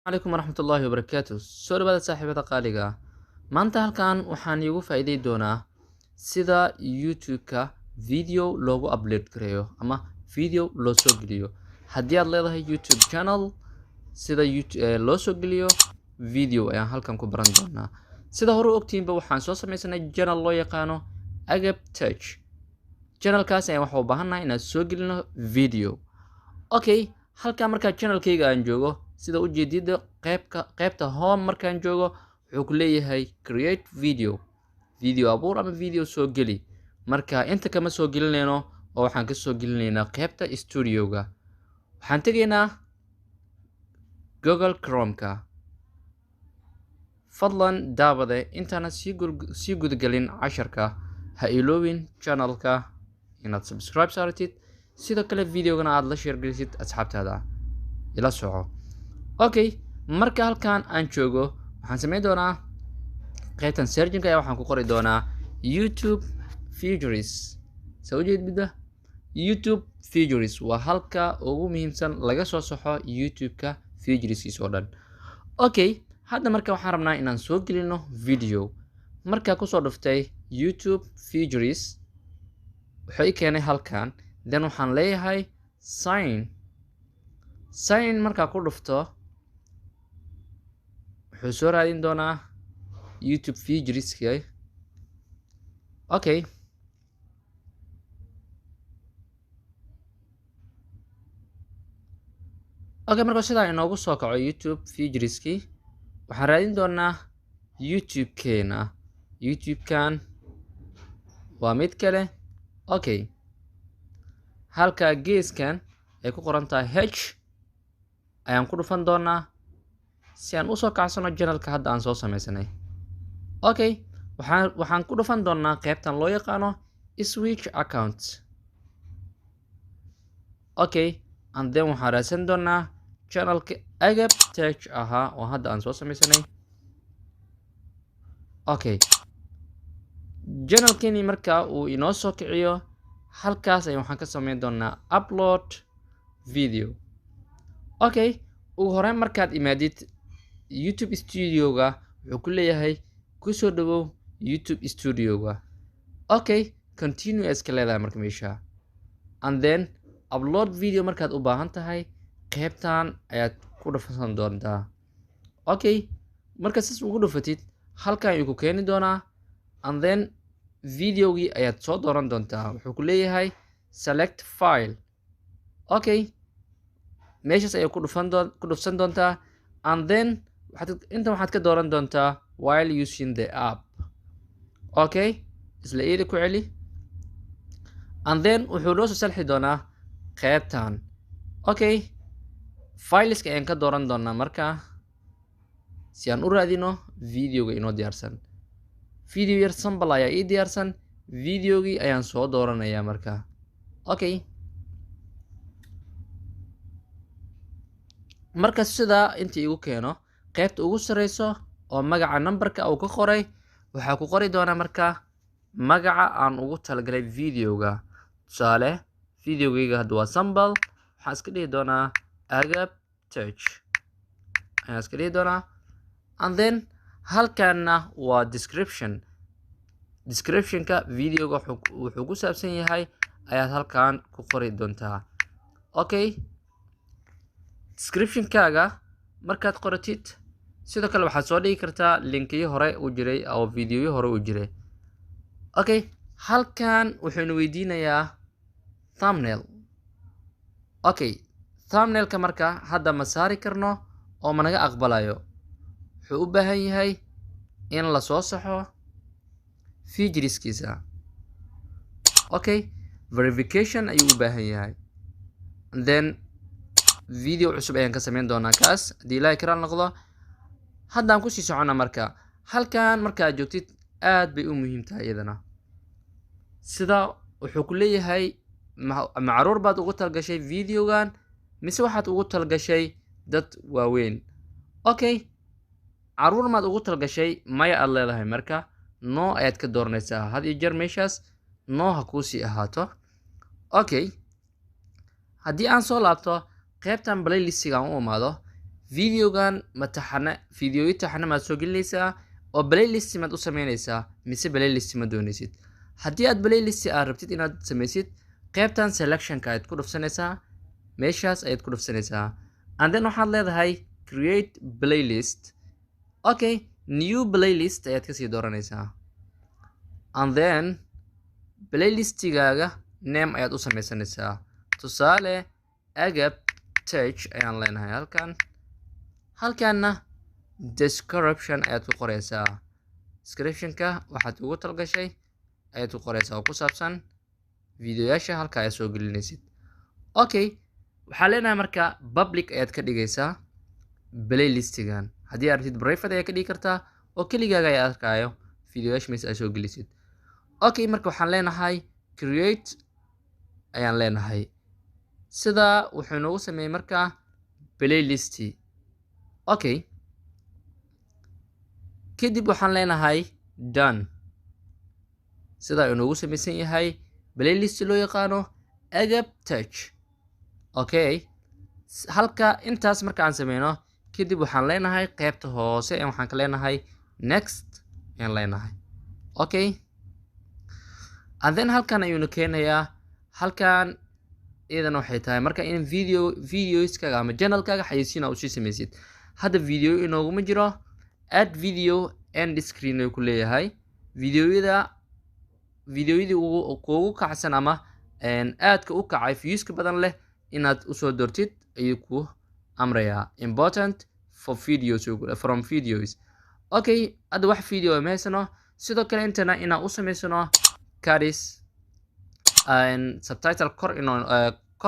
عليكم ورحمة الله وبركاته soo dhawaada saaxiibada qaaliga ah maanta halkan waxaan iigu faa'iiday doonaa sida youtube-ka video loogu upload gareeyo ama video loo soo geliyo haddii aad leedahay youtube channel sida loo soo geliyo video ayaan halkan ku baran doonaa sida hore u ogtiinba waxaan soo samaysanay channel loo yaqaano Agab Tech channelkaas ayaan waxa u baahannahay inaan soo gelino video okay halkan markaa channelkayga aan joogo sida u jeedida qaybta home markaan joogo wuxuu ku leeyahay create video abuur ama video soo geli marka inta kama soo gelinayno oo waxaan ka soo gelinaynaa qaybta studio-ga waxaan tegaynaa Google Chrome-ka fadlan daawade intaana sii gudagelin casharka ha iloowin channelka inaad subscribe saaratid sidoo kale videogana aad la share gelisid asxaabtaada ila soco okay marka halkan aan joogo waxaan sameyn doonaa qaybtan searching ayaa waxaan ku qori doonaa YouTube features soo jeedida YouTube features waa halka ugu muhiimsan laga soo saxo YouTube-ka features oo dhan okay hadda marka waxaan rabnaa inaan soo gelino video marka ku soo dhuftay YouTube features waxay keenay halkan then waxaan leeyahay sign marka ku dhufto wuxuu soo raadin doonaa YouTube features-ka okay marka sidaa inoogu soo kaco YouTube features-ki waxaan raadin doonaa YouTube-kan waa mid kale okay halka geeskan ay ku qoran tahay h ayaan ku dhufan doonaa si aan u soo kacsano channelka hadda aan soo samaysanay okay waxaan ku dhufan doonaa qaybtan loo yaqaano switch account okay and then waxaan raadsan doonaa channelka Agab Tech ahaa oo hadda aan soo samaysanay okay channelkani marka uu inoo soo kiciyo halkaas ayaan waxaan ka sameyn doonaa upload video okay ugu horreyn markaad imaadid YouTube studio-ga wuxuu ku leeyahay ku soo dhawow YouTube studio-ga okay continue iska leedahay marka meesha and then upload video markaad u baahan tahay qaybtan ayaad ku dhufan doontaa okay marka sis ugu dhufatid halkan ayuu ku keeni doonaa and then videogii ayaad soo dooran doontaa wuxuu ku leeyahay select file okay meeshaas ayaad ku dhufsan doontaa and then inta waxaad ka dooran doontaa while using the app okay isla eedi ku celi and then wuxuu noo soo salxi doonaa qaybtan okay fileska ayaan ka dooran doonaa markaa si aan u raadino videoga inoo diyaarsan video yar sample ayaa ii diyaarsan videogii ayaan soo dooranayaa markaa okay marka sidaa inta igu keeno qaybta ugu sareyso oo magaca numberka uu ka qoray waxaa ku qori doonaa markaa magaca aan ugu talagalay videoga tusaale videogayga hadda waa sample waxaan iska dhihi doonaa Agab Tech ayaan iska dhihi doonaa and then halkanna waa description-ka videoga wuxuu ku saabsan yahay ayaad halkan ku qori doontaa okay description-kaaga markaad qoratid sidoo kale waxaad soo dhigi kartaa linkiyo hore u jiray oo videoyo hore u jiray okay halkan wuxuuna weydiinayaa thumbnail okay thumbnailka marka hadda ma saari karno oo ma naga aqbalayo wuxuu u baahan yahay in la soo saxo featureskiisa okay verification ayuu u baahan yahay and then video cusub ayaan ka sameyn doonaa kaas haddii ilaahay karaal noqdo haddaan kusii socona marka halkan markaad joogtid aad bay u muhiim tahay iyadana sida wuxuu ku leeyahay macruur baad ugu talgashay videogan mise waxaad ugu talgashay dad waaweyn okay caruur maad ugu talgashay maya aad leedahay marka no ayaad ka dooranaysaa had iyo jeer meeshaas no ha kuusii ahaato okay haddii aan soo laabto qaybtan playlistiga aan u imaado videogan mataxana video taxana ma soo gelinaysaa oo playlist ma u sameynaysaa mise playlist ma doonaysid haddii aad playlist aad rabtid inaad sameysid qaybtan selection ka aad ku dhufsanaysaa meeshaas ayaad ku dhufsanaysaa and then waxaad leedahay create playlist okay new playlist ayaad kasii dooranaysaa and then playlistigaaga name ayaad u sameysanaysaa tusaale agab tech ayaan leenahay halkaana description ayaad ku qoraysaa descriptionka waxaad ugu talgashay ayaad ku qoraysaa oo ku saabsan videoyaasha halka ay soo gelinaysid okay waxaa leenahay marka public ayaad ka dhigaysaa playlistigan haddii aad rabtid private ayaad ka dhigi kartaa oo keligaaga ay arkayo videoyaasha meesha ay soo gelisid okay marka waxaan leenahay create ayaan leenahay sida wuxuu noogu sameeyay marka playlist okay kadib waxaan leenahay done sida uu noogu samaysan yahay playlist loo yaqaano agab touch okay halka intaas marka aan sameeyno kadib waxaan leenahay qaybta hoose ee waxaan ka leenahay next ayaan leenahay okay and then halkan ayuu keenayaa halkan idan waxay tahay marka in videoiskaaga ama channelkaaga xayeysiina u sii samaysid hadda video inooguma jiro add video end screen ay ku leeyahay videoyadii kuugu kacsan ama aadka u kacay viewska badan leh inaad usoo doortid ayuu ku amrayaa important for videos from videos okay hadda wax video ma haysano sidoo kale intana inaan u samaysano caris subtitle kor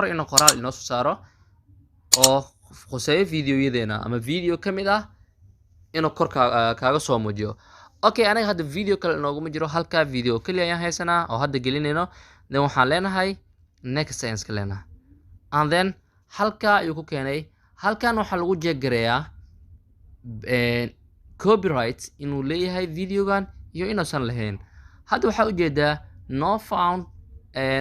ino qoraal inoo soo saaro oo khuseeyo videoyadeena ama video ka mid ah inuu kor kaaga soo muujiyo okay aniga hadda video kale inooguma jiro halka video kaliya ayaan haysanaa oo hadda gelinayno then waxaan leenahay next ayaan iska leenahay and then halka ayuu ku keenay halkan waxaa lagu jeeggareeyaa copyright inuu leeyahay videogan iyo inuusan lahayn hadda waxaa ujeedaa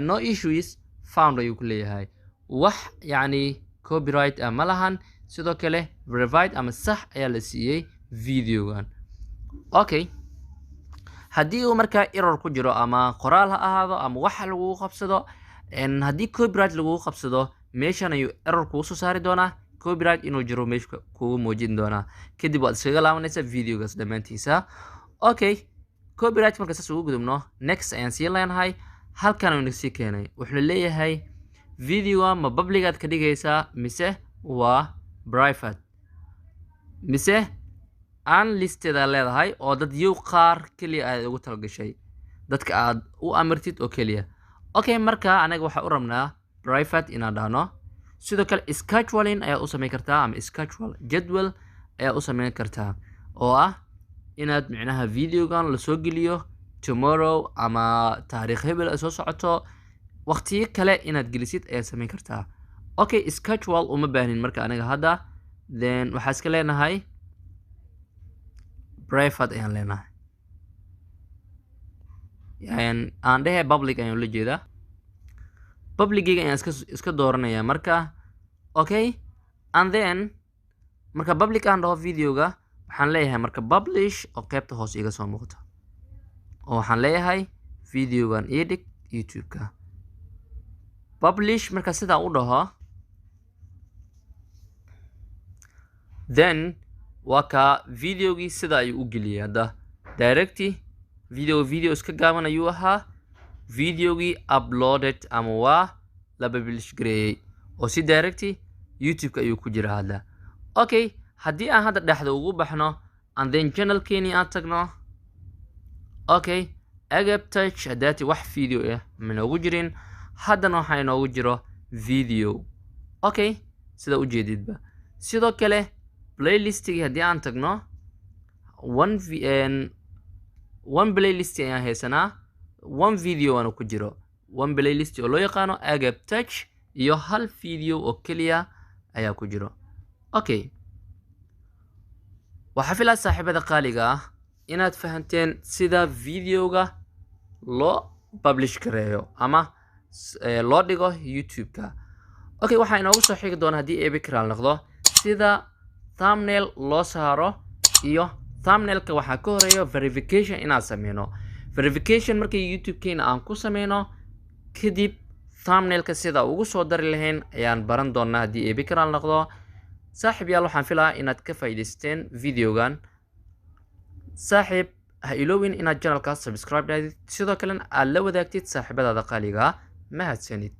no issues found ayuu ku leeyahay wax yacni copyright ma lahan sidoo kale verified ama sax ayaa la siiyey videogan okay haddii uu markaa error ku jiro ama qoraal ha ahaado ama waxa lagu qabsado haddii copyright lagu qabsado meeshan ayuu error kugu soo saari doonaa copyright inuu jiro meesha kugu muujin doonaa kadib waad iskaga laabanaysaa videogaas dhammaantiisa okay copyright marka saas ugu gudubno next ayaan sii leenahay halkan ayuu sii keenay wuxuu leeyahay videoga ma public aad ka dhigaysaa mise waa private mise unlisted aad leedahay oo dad yow qaar keliya aad ugu talgashay dadka aad u amartid oo keliya okay marka anaga waxaa u rabnaa private inaan dhahno sidoo kale scheduling ayaa u samayn kartaa ama schedule jadwal ayaa u samayn kartaa oo ah inaad micnaha videogan la soo geliyo tomorrow ama taariikh hebel ay soo socoto waqtiyo kale inaad gelisid ayaad samayn kartaa okay schedule uma baahnin marka aniga hadda then waxaa iska leenahay private ayaan leenahay aan dhehe public ayaan la jeedaa publiciga ayaan iska dooranayaa marka okay and then marka public aan dhaho videoga waxaan leeyahay marka publish oo qaybta hoose iga soo muuqata oo waxaan leeyahay videogan edit youtube-ka publish marka sidaa u dhaho then waa ka videogii sida ayuu u geliyay hadda directly video iska gaaban ayuu ahaa videogii uploaded ama waa la publish gareeyay oo si directly youtube-ka ayuu ku jira hadda okay haddii aan hadda dhexda ugu baxno and then channelkeeni aan tagno okay agab touch haddaati wax video ah ma noogu jirin haddana waxaa inoogu jiro video okay sida ujeedidba sidoo kale playlistigi haddii aan tagno one playlist ayaan haysanaa one video aanu ku jiro one playlist oo loo yaqaano agab touch iyo hal video oo keliya ayaa ku jiro okay waxaa filaa saaxiibada qaaliga ah inaad fahanteen sida videoga loo publish gareeyo ama loo dhigo youtube-ka okay waxaa inoogu soo xigi doona haddii eebikral noqdo sida thumbnail loo saaro iyo thumbnailka waxaa ka horeeyo verification inaad sameyno verification markii YouTube-keena aan ku sameyno kadib thumbnailka sida ugu soo dari lahayn ayaan baran doonaa haddii eebi karaal noqdo saaxiib yaal waxaan filayaa inaad ka faa'iidaysteen videogan saaxiib ha iloowin inaad channelka subscribe dhaadid sidoo kalena aad la wadaagtid saaxiibadaada qaaliga mahadsanid